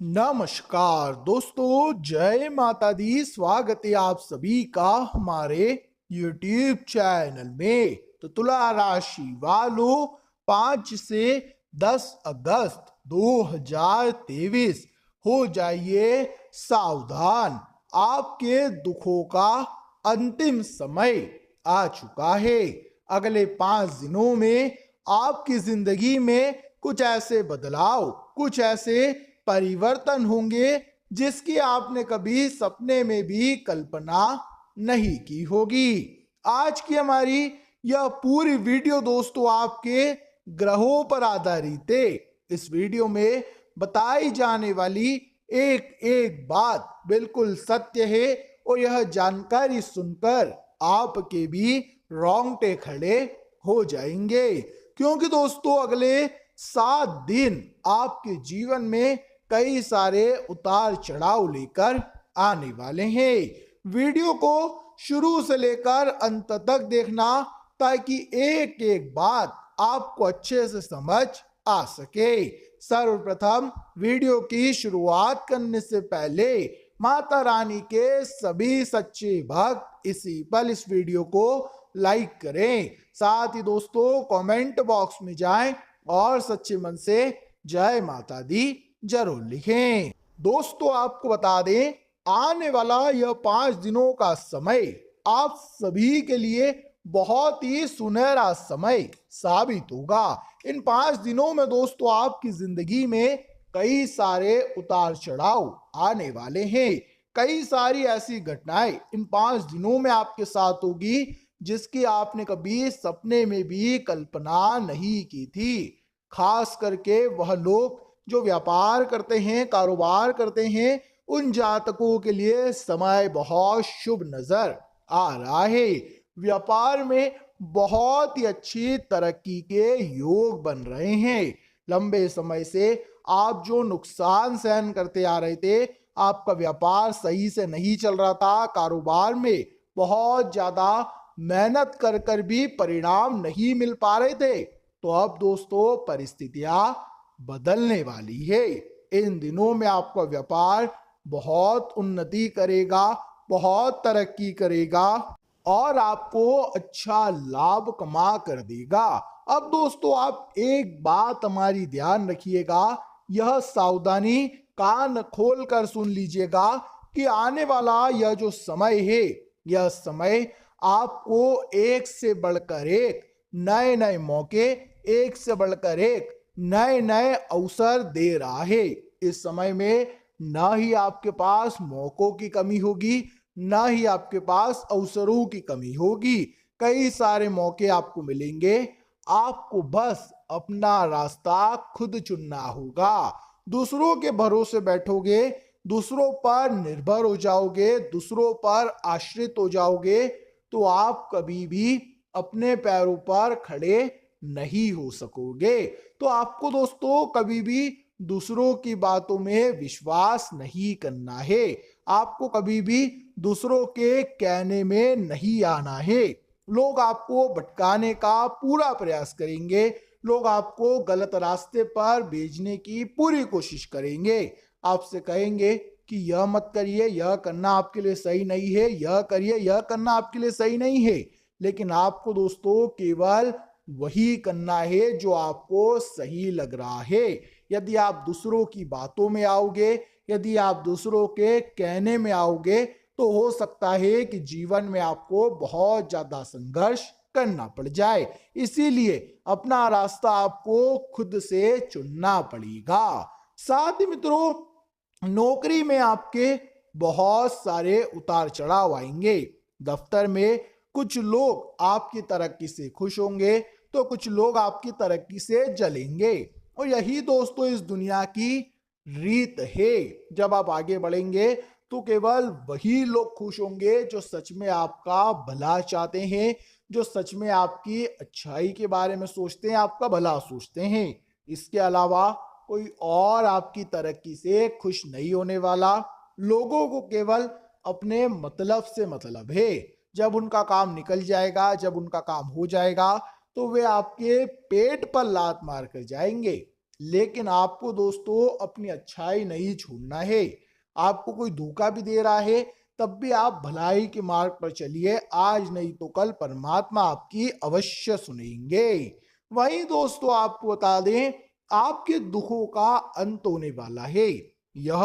नमस्कार दोस्तों, जय माता दी। स्वागत है आप सभी का हमारे YouTube चैनल में। तो तुला राशि वालों, 5 से 10 अगस्त 2023 हो जाइए सावधान। आपके दुखों का अंतिम समय आ चुका है। अगले 5 दिनों में आपकी जिंदगी में कुछ ऐसे बदलाव, कुछ ऐसे परिवर्तन होंगे जिसकी आपने कभी सपने में भी कल्पना नहीं की होगी। आज की हमारी यह पूरी वीडियो दोस्तों आपके ग्रहों पर आधारित है। इस वीडियो में बताई जाने वाली एक एक बात बिल्कुल सत्य है और यह जानकारी सुनकर आपके भी रोंगटे खड़े हो जाएंगे, क्योंकि दोस्तों अगले 7 दिन आपके जीवन में कई सारे उतार चढ़ाव लेकर आने वाले हैं। वीडियो को शुरू से लेकर अंत तक देखना ताकि एक एक बात आपको अच्छे से समझ आ सके। सर्वप्रथम वीडियो की शुरुआत करने से पहले माता रानी के सभी सच्चे भक्त इसी पल इस वीडियो को लाइक करें। साथ ही दोस्तों कमेंट बॉक्स में जाएं और सच्चे मन से जय माता दी जरूर लिखें। दोस्तों आपको बता दें, आने वाला यह 5 दिनों का समय आप सभी के लिए बहुत ही सुनहरा समय साबित होगा। इन 5 दिनों में दोस्तों आपकी जिंदगी में कई सारे उतार चढ़ाव आने वाले हैं। कई सारी ऐसी घटनाएं इन 5 दिनों में आपके साथ होगी जिसकी आपने कभी सपने में भी कल्पना नहीं की थी। खास करके वह लोग जो व्यापार करते हैं, कारोबार करते हैं, उन जातकों के लिए समय बहुत शुभ नजर आ रहा है। व्यापार में बहुत ही अच्छी तरक्की के योग बन रहे हैं। लंबे समय से आप जो नुकसान सहन करते आ रहे थे, आपका व्यापार सही से नहीं चल रहा था, कारोबार में बहुत ज्यादा मेहनत कर कर भी परिणाम नहीं मिल पा रहे थे, तो अब दोस्तों परिस्थितियां बदलने वाली है। इन दिनों में आपका व्यापार बहुत उन्नति करेगा, बहुत तरक्की करेगा और आपको अच्छा लाभ कमा कर देगा। अब दोस्तों आप एक बात हमारी ध्यान रखिएगा, यह सावधानी कान खोल कर सुन लीजिएगा कि आने वाला यह जो समय है, यह समय आपको एक से बढ़कर एक नए नए मौके, एक से बढ़कर एक नए नए अवसर दे रहा है। इस समय में न ही आपके पास मौकों की कमी होगी, न ही आपके पास अवसरों की कमी होगी। कई सारे मौके आपको मिलेंगे, आपको बस अपना रास्ता खुद चुनना होगा। दूसरों के भरोसे बैठोगे, दूसरों पर निर्भर हो जाओगे, दूसरों पर आश्रित हो जाओगे, तो आप कभी भी अपने पैरों पर खड़े नहीं हो सकोगे। तो आपको दोस्तों कभी भी दूसरों की बातों में विश्वास नहीं करना है। आपको कभी भी दूसरों के कहने में नहीं आना है। लोग आपको भटकाने का पूरा प्रयास करेंगे, लोग आपको गलत रास्ते पर भेजने की पूरी कोशिश करेंगे। आपसे कहेंगे कि यह मत करिए, यह करना आपके लिए सही नहीं है, यह करिए, यह करना आपके लिए सही नहीं है। लेकिन आपको दोस्तों केवल वही करना है जो आपको सही लग रहा है। यदि आप दूसरों की बातों में आओगे, यदि आप दूसरों के कहने में आओगे, तो हो सकता है कि जीवन में आपको बहुत ज्यादा संघर्ष करना पड़ जाए। इसीलिए अपना रास्ता आपको खुद से चुनना पड़ेगा। साथ ही मित्रों, नौकरी में आपके बहुत सारे उतार चढ़ाव आएंगे। दफ्तर में कुछ लोग आपकी तरक्की से खुश होंगे, तो कुछ लोग आपकी तरक्की से जलेंगे। और यही दोस्तों इस दुनिया की रीत है। जब आप आगे बढ़ेंगे तो केवल वही लोग खुश होंगे जो सच में आपका भला चाहते हैं, जो सच में आपकी अच्छाई के बारे में सोचते हैं, आपका भला सोचते हैं। इसके अलावा कोई और आपकी तरक्की से खुश नहीं होने वाला। लोगों को केवल अपने मतलब से मतलब है। जब उनका काम निकल जाएगा, जब उनका काम हो जाएगा, तो वे आपके पेट पर लात मार कर जाएंगे। लेकिन आपको दोस्तों अपनी अच्छाई नहीं छोड़ना है। आपको कोई धोखा भी दे रहा है तब भी आप भलाई के मार्ग पर चलिए, आज नहीं तो कल परमात्मा आपकी अवश्य सुनेंगे। वहीं दोस्तों आपको बता दें, आपके दुखों का अंत होने वाला है। यह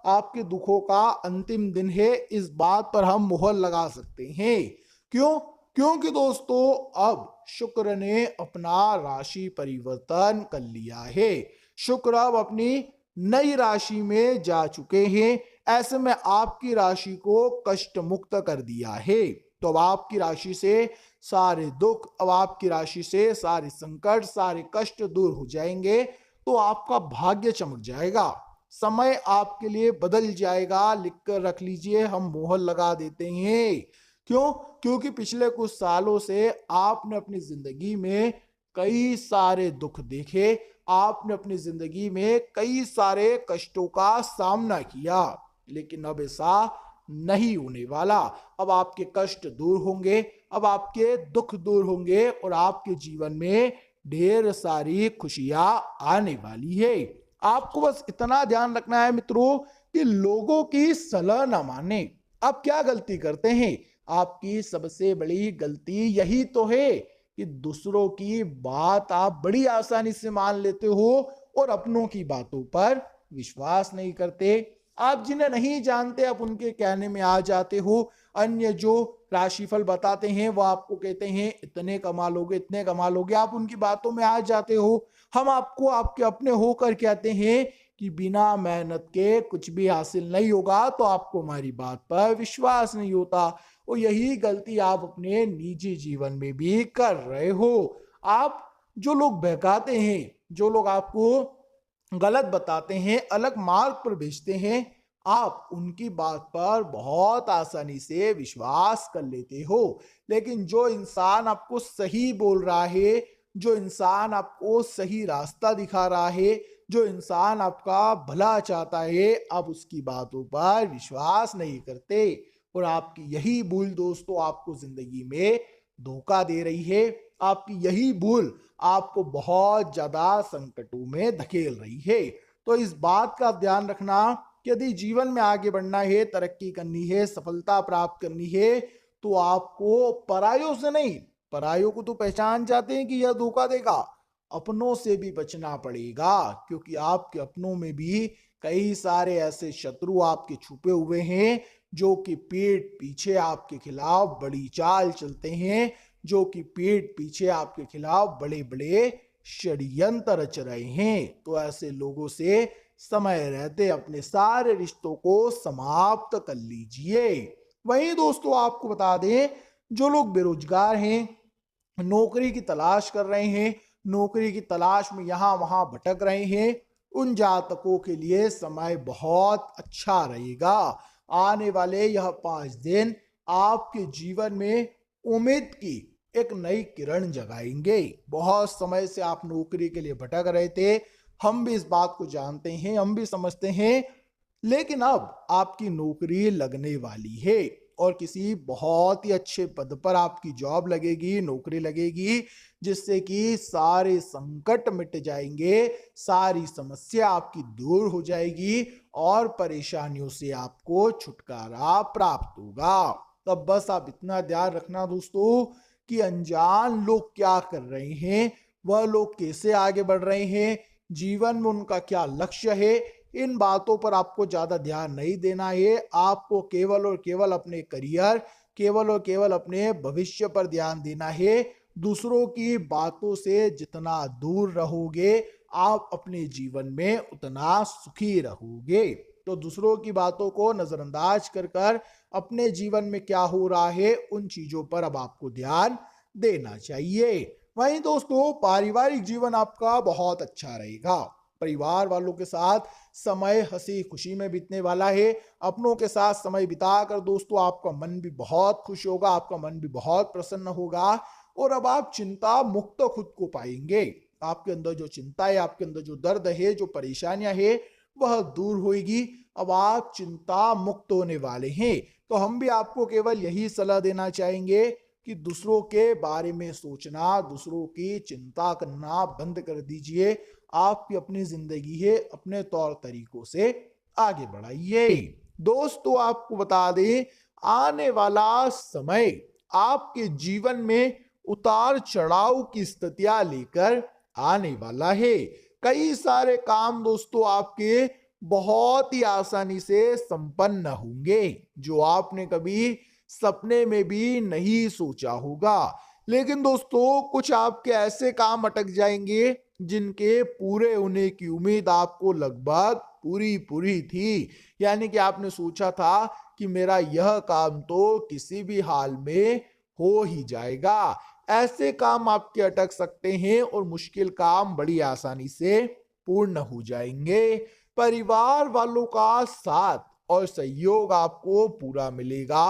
आपके दुखों का अंतिम दिन है, इस बात पर हम मुहर लगा सकते हैं। क्यों? क्योंकि दोस्तों अब शुक्र ने अपना राशि परिवर्तन कर लिया है। शुक्र अब अपनी नई राशि में जा चुके हैं। ऐसे में आपकी राशि को कष्ट मुक्त कर दिया है। तो अब आपकी राशि से सारे दुख, अब आपकी राशि से सारे संकट, सारे कष्ट दूर हो जाएंगे। तो आपका भाग्य चमक जाएगा, समय आपके लिए बदल जाएगा। लिखकर रख लीजिए, हम मोहर लगा देते हैं। क्यों? क्योंकि पिछले कुछ सालों से आपने अपनी जिंदगी में कई सारे दुख देखे, आपने अपनी जिंदगी में कई सारे कष्टों का सामना किया, लेकिन अब ऐसा नहीं होने वाला। अब आपके कष्ट दूर होंगे, अब आपके दुख दूर होंगे और आपके जीवन में ढेर सारी खुशियां आने वाली है। आपको बस इतना ध्यान रखना है मित्रों कि लोगों की सलाह ना माने। आप क्या गलती करते हैं? आपकी सबसे बड़ी गलती यही तो है कि दूसरों की बात आप बड़ी आसानी से मान लेते हो और अपनों की बातों पर विश्वास नहीं करते। आप जिन्हें नहीं जानते आप उनके कहने में आ जाते हो। अन्य जो राशिफल बताते हैं वो आपको कहते हैं इतने कमा लोगे, इतने कमा लोगे, आप उनकी बातों में आ जाते हो। हम आपको आपके अपने होकर कहते हैं कि बिना मेहनत के कुछ भी हासिल नहीं होगा, तो आपको हमारी बात पर विश्वास नहीं होता। और यही गलती आप अपने निजी जीवन में भी कर रहे हो। आप जो लोग बहकाते हैं, जो लोग आपको गलत बताते हैं, अलग मार्ग पर भेजते हैं, आप उनकी बात पर बहुत आसानी से विश्वास कर लेते हो। लेकिन जो इंसान आपको सही बोल रहा है, जो इंसान आपको सही रास्ता दिखा रहा है, जो इंसान आपका भला चाहता है, आप उसकी बातों पर विश्वास नहीं करते। और आपकी यही भूल दोस्तों आपको जिंदगी में धोखा दे रही है। आपकी यही भूल आपको बहुत ज्यादा संकटों में धकेल रही है। तो इस बात का ध्यान रखना कि यदि जीवन में आगे बढ़ना है, तरक्की करनी है, सफलता प्राप्त करनी है, तो आपको परायों से नहीं, परायों को तो पहचान जाते हैं कि यह धोखा देगा, अपनों से भी बचना पड़ेगा। क्योंकि आपके अपनों में भी कई सारे ऐसे शत्रु आपके छुपे हुए हैं जो कि पीठ पीछे आपके खिलाफ बड़ी चाल चलते हैं, जो कि पीठ पीछे आपके खिलाफ बड़े बड़े षड्यंत्र रच रहे हैं। तो ऐसे लोगों से समय रहते अपने सारे रिश्तों को समाप्त कर लीजिए। वहीं दोस्तों आपको बता दें, जो लोग बेरोजगार हैं, नौकरी की तलाश कर रहे हैं, नौकरी की तलाश में यहां वहां भटक रहे हैं, उन जातकों के लिए समय बहुत अच्छा रहेगा। आने वाले यह 5 दिन आपके जीवन में उम्मीद की एक नई किरण जगाएंगे। बहुत समय से आप नौकरी के लिए भटक रहे थे, हम भी इस बात को जानते हैं, हम भी समझते हैं, लेकिन अब आपकी नौकरी लगने वाली है और किसी बहुत ही अच्छे पद पर आपकी जॉब लगेगी, नौकरी लगेगी, जिससे कि सारे संकट मिट जाएंगे, सारी समस्या आपकी दूर हो जाएगी और परेशानियों से आपको छुटकारा प्राप्त होगा। तब बस आप इतना ध्यान रखना दोस्तों कि अनजान लोग क्या कर रहे हैं, वह लोग कैसे आगे बढ़ रहे हैं, जीवन में उनका क्या लक्ष्य है, इन बातों पर आपको ज्यादा ध्यान नहीं देना है। आपको केवल और केवल अपने करियर, केवल और केवल अपने भविष्य पर ध्यान देना है। दूसरों की बातों से जितना दूर रहोगे, आप अपने जीवन में उतना सुखी रहोगे। तो दूसरों की बातों को नजरअंदाज कर कर अपने जीवन में क्या हो रहा है, उन चीजों पर अब आपको ध्यान देना चाहिए। वहीं दोस्तों पारिवारिक जीवन आपका बहुत अच्छा रहेगा। परिवार वालों के साथ समय हंसी खुशी में बीतने वाला है। अपनों के साथ समय बिताकर दोस्तों आपका मन भी बहुत खुश होगा, आपका मन भी बहुत प्रसन्न होगा और अब आप चिंता मुक्त खुद को पाएंगे। आपके अंदर जो चिंता है, आपके अंदर जो दर्द है, जो परेशानियां है, वह दूर होगी। अब आप चिंता मुक्त होने वाले हैं। तो हम भी आपको केवल यही सलाह देना चाहेंगे कि दूसरों के बारे में सोचना, दूसरों की चिंता करना बंद कर दीजिए। आपकी अपनी जिंदगी है, अपने तौर तरीकों से आगे बढ़ाइए। दोस्तों आपको बता दें, आने वाला समय आपके जीवन में उतार चढ़ाव की स्थितियां लेकर आने वाला है। कई सारे काम दोस्तों आपके बहुत ही आसानी से संपन्न होंगे, जो आपने कभी सपने में भी नहीं सोचा होगा। लेकिन दोस्तों कुछ आपके ऐसे काम अटक जाएंगे जिनके पूरे होने की उम्मीद आपको लगभग पूरी पूरी थी। यानी कि आपने सोचा था कि मेरा यह काम तो किसी भी हाल में हो ही जाएगा। ऐसे काम आपके अटक सकते हैं और मुश्किल काम बड़ी आसानी से पूर्ण हो जाएंगे। परिवार वालों का साथ और सहयोग आपको पूरा मिलेगा।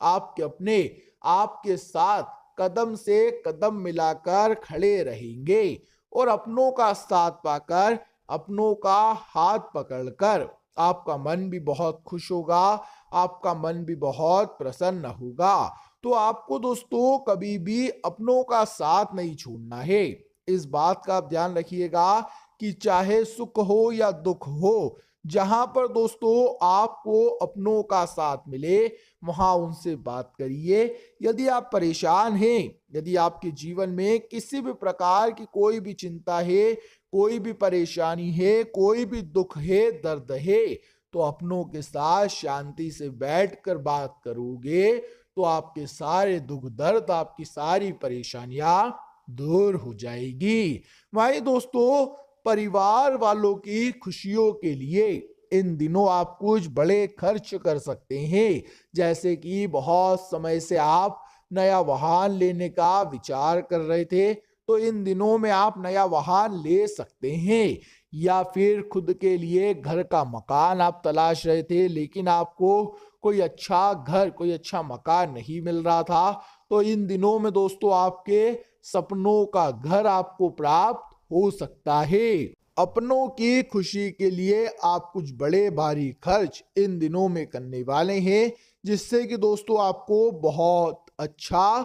आपके अपने आपके साथ कदम से कदम मिलाकर खड़े रहेंगे और अपनों का साथ पाकर, अपनों का हाथ पकड़कर आपका मन भी बहुत खुश होगा, आपका मन भी बहुत प्रसन्न होगा। तो आपको दोस्तों कभी भी अपनों का साथ नहीं छोड़ना है। इस बात का आप ध्यान रखिएगा कि चाहे सुख हो या दुख हो, जहां पर दोस्तों आपको अपनों का साथ मिले वहां उनसे बात करिए। यदि आप परेशान हैं, यदि आपके जीवन में किसी भी प्रकार की कोई भी चिंता है, कोई भी परेशानी है, कोई भी दुख है, दर्द है, तो अपनों के साथ शांति से बैठकर बात करोगे तो आपके सारे दुख दर्द, आपकी सारी परेशानियां दूर हो जाएगी। वहीं दोस्तों परिवार वालों की खुशियों के लिए इन दिनों आप कुछ बड़े खर्च कर सकते हैं। जैसे कि बहुत समय से आप नया वाहन लेने का विचार कर रहे थे, तो इन दिनों में आप नया वाहन ले सकते हैं। या फिर खुद के लिए घर का मकान आप तलाश रहे थे, लेकिन आपको कोई अच्छा घर, कोई अच्छा मकान नहीं मिल रहा था, तो इन दिनों में दोस्तों आपके सपनों का घर आपको प्राप्त हो सकता है। अपनों की खुशी के लिए आप कुछ बड़े भारी खर्च इन दिनों में करने वाले हैं, जिससे कि दोस्तों आपको बहुत अच्छा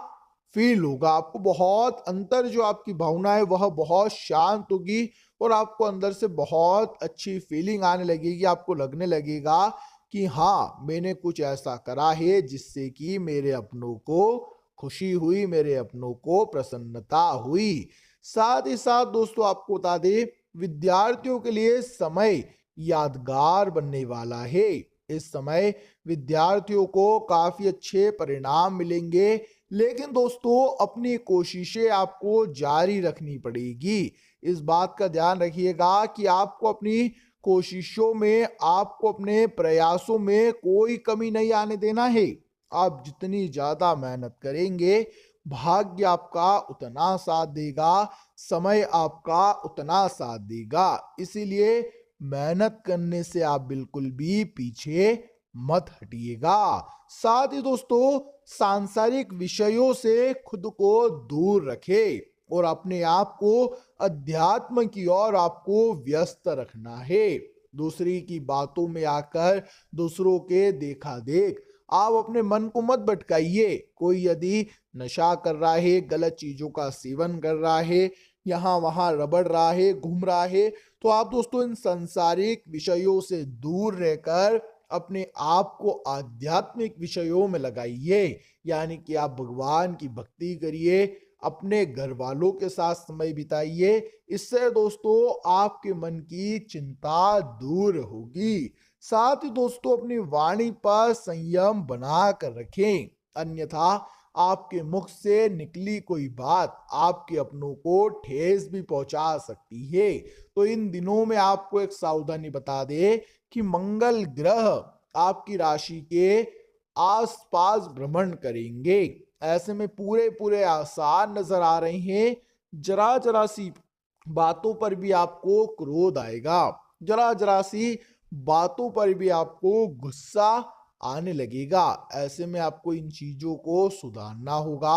फील होगा। आपको बहुत अंदर जो आपकी भावना है वह बहुत शांत होगी और आपको अंदर से बहुत अच्छी फीलिंग आने लगेगी। आपको लगने लगेगा कि हाँ, मैंने कुछ ऐसा करा है जिससे कि मेरे अपनों को खुशी हुई, मेरे अपनों को प्रसन्नता हुई। साथ ही साथ दोस्तों आपको बता दें, विद्यार्थियों के लिए समय यादगार बनने वाला है। इस समय विद्यार्थियों को काफी अच्छे परिणाम मिलेंगे, लेकिन दोस्तों अपनी कोशिशें आपको जारी रखनी पड़ेगी। इस बात का ध्यान रखिएगा कि आपको अपनी कोशिशों में, आपको अपने प्रयासों में कोई कमी नहीं आने देना है। आप जितनी ज्यादा मेहनत करेंगे, भाग्य आपका उतना साथ देगा, समय आपका उतना साथ देगा। इसीलिए मेहनत करने से आप बिल्कुल भी पीछे मत हटिएगा। साथ ही दोस्तों सांसारिक विषयों से खुद को दूर रखें और अपने आप को अध्यात्म की ओर आपको व्यस्त रखना है। दूसरी की बातों में आकर, दूसरों के देखा देख आप अपने मन को मत भटकाइए। कोई यदि नशा कर रहा है, गलत चीजों का सेवन कर रहा है, यहाँ वहां रबड़ रहा है, घूम रहा है, तो आप दोस्तों इन सांसारिक विषयों से दूर रहकर अपने आप को आध्यात्मिक विषयों में लगाइए। यानी कि आप भगवान की भक्ति करिए, अपने घर वालों के साथ समय बिताइए। इससे दोस्तों आपके मन की चिंता दूर होगी। साथ ही दोस्तों अपनी वाणी पर संयम बना कर रखें, अन्यथा आपके मुख से निकली कोई बात आपके अपनों को ठेस भी पहुंचा सकती है। तो इन दिनों में आपको एक सावधानी बता दे कि मंगल ग्रह आपकी राशि के आसपास भ्रमण करेंगे। ऐसे में पूरे पूरे आसार नजर आ रहे हैं। जरा जरा सी बातों पर भी आपको क्रोध आएगा, जरा जरा सी बातों पर भी आपको गुस्सा आने लगेगा। ऐसे में आपको इन चीजों को सुधारना होगा,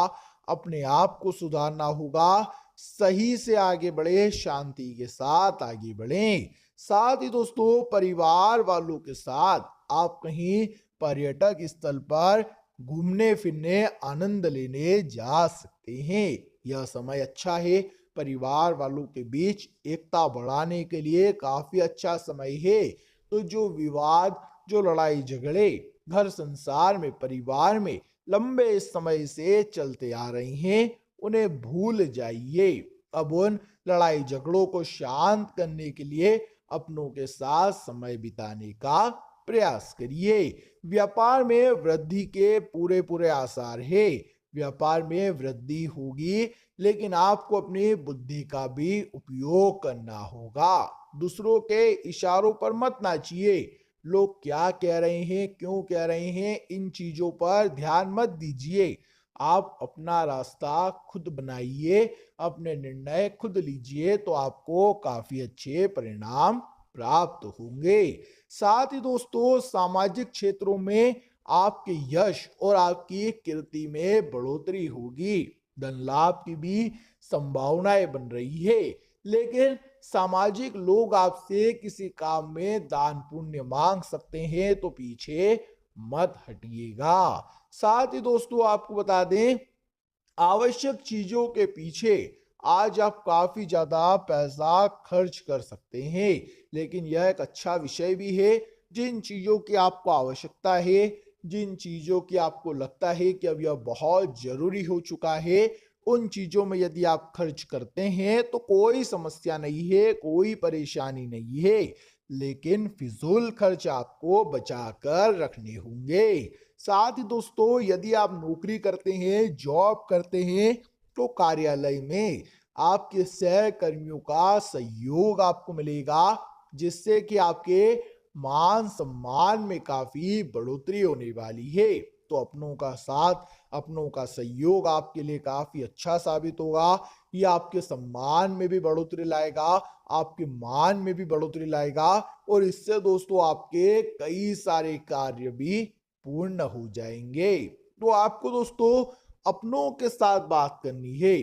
अपने आप को सुधारना होगा। सही से आगे बढ़े, शांति के साथ आगे बढ़ें। साथ ही दोस्तों परिवार वालों के साथ आप कहीं पर्यटक स्थल पर घूमने फिरने, आनंद लेने जा सकते हैं। यह समय अच्छा है, परिवार वालों के बीच एकता बढ़ाने के लिए काफी अच्छा समय है। तो जो विवाद, जो लड़ाई झगड़े घर संसार में, परिवार में लंबे समय से चलते आ रहे हैं, उन्हें भूल जाइए। अब उन लड़ाई झगड़ों को शांत करने के लिए अपनों के साथ समय बिताने का प्रयास करिए। व्यापार में वृद्धि के पूरे पूरे आसार है। व्यापार में वृद्धि होगी, लेकिन आपको अपनी बुद्धि का भी उपयोग करना होगा। दूसरों के इशारों पर मत नाचिए। लोग क्या कह रहे हैं, क्यों कह रहे हैं, इन चीजों पर ध्यान मत दीजिए। आप अपना रास्ता खुद बनाइए, अपने निर्णय खुद लीजिए, तो आपको काफी अच्छे परिणाम प्राप्त होंगे। साथ ही दोस्तों, सामाजिक क्षेत्रों में आपके यश और आपकी कीर्ति में बढ़ोतरी होगी। धन लाभ की भी संभावनाएं बन रही है, लेकिन सामाजिक लोग आपसे किसी काम में दान पुण्य मांग सकते हैं, तो पीछे मत हटिएगा। साथ ही दोस्तों, आपको बता दें, आवश्यक चीजों के पीछे आज आप काफी ज्यादा पैसा खर्च कर सकते हैं, लेकिन यह एक अच्छा विषय भी है। जिन चीजों की आपको आवश्यकता है, जिन चीजों की आपको लगता है कि अब यह बहुत जरूरी हो चुका है, उन चीजों में यदि आप खर्च करते हैं तो कोई समस्या नहीं है, कोई परेशानी नहीं है। लेकिन फिजूल खर्च आपको बचा कर रखने होंगे। साथ ही दोस्तों, यदि आप नौकरी करते हैं, जॉब करते हैं, तो कार्यालय में आपके सहकर्मियों का सहयोग आपको मिलेगा, जिससे कि आपके मान सम्मान में काफी बढ़ोतरी होने वाली है। तो अपनों का साथ, अपनों का सहयोग आपके लिए काफी अच्छा साबित होगा। ये आपके सम्मान में भी बढ़ोतरी लाएगा, आपके मान में भी बढ़ोतरी लाएगा, और इससे दोस्तों आपके कई सारे कार्य भी पूर्ण हो जाएंगे। तो आपको दोस्तों अपनों के साथ बात करनी है,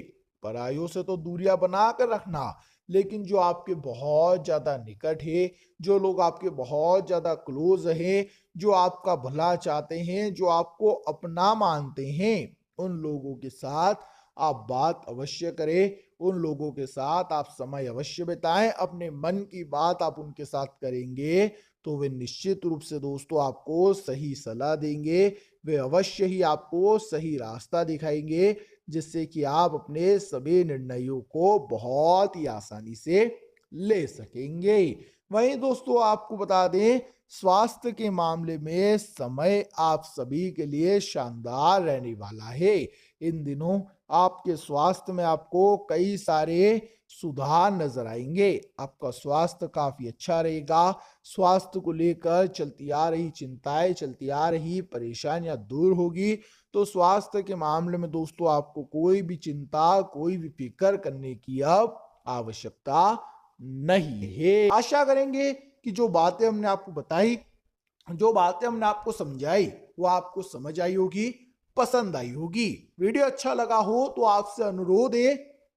परायों से तो दूरियां बना कर रखना, लेकिन जो आपके बहुत ज्यादा निकट है, जो लोग आपके बहुत ज्यादा क्लोज हैं, जो आपका भला चाहते हैं, जो आपको अपना मानते हैं, उन लोगों के साथ आप बात अवश्य करें। उन लोगों के साथ आप समय अवश्य बिताएं। अपने मन की बात आप उनके साथ करेंगे तो वे निश्चित रूप से दोस्तों आपको सही सलाह देंगे। वे अवश्य ही आपको सही रास्ता दिखाएंगे, जिससे कि आप अपने सभी निर्णयों को बहुत ही आसानी से ले सकेंगे। वहीं दोस्तों, आपको बता दें, स्वास्थ्य के मामले में समय आप सभी के लिए शानदार रहने वाला है। इन दिनों आपके स्वास्थ्य में आपको कई सारे सुधार नजर आएंगे। आपका स्वास्थ्य काफी अच्छा रहेगा। स्वास्थ्य को लेकर चलती आ रही चिंताएं, चलती आ रही परेशानियां दूर होगी। तो स्वास्थ्य के मामले में दोस्तों आपको कोई भी चिंता, कोई भी फिक्र करने की अब आवश्यकता नहीं है। आशा करेंगे कि जो बातें हमने आपको बताई, जो बातें हमने आपको समझाई, वो आपको समझ आई होगी, पसंद आई होगी। वीडियो अच्छा लगा हो तो आपसे अनुरोध है,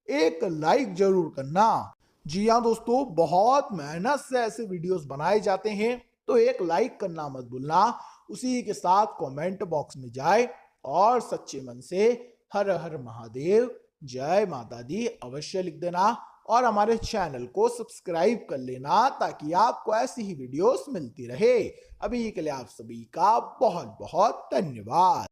एक लाइक जरूर करना। जी हाँ दोस्तों, बहुत मेहनत से ऐसे वीडियोस बनाए जाते हैं, तो एक लाइक करना मत भूलना। उसी के साथ कमेंट बॉक्स में जाए और सच्चे मन से हर हर महादेव, जय माता दी अवश्य लिख देना, और हमारे चैनल को सब्सक्राइब कर लेना, ताकि आपको ऐसी ही वीडियोस मिलती रहे। अभी के लिए आप सभी का बहुत बहुत धन्यवाद।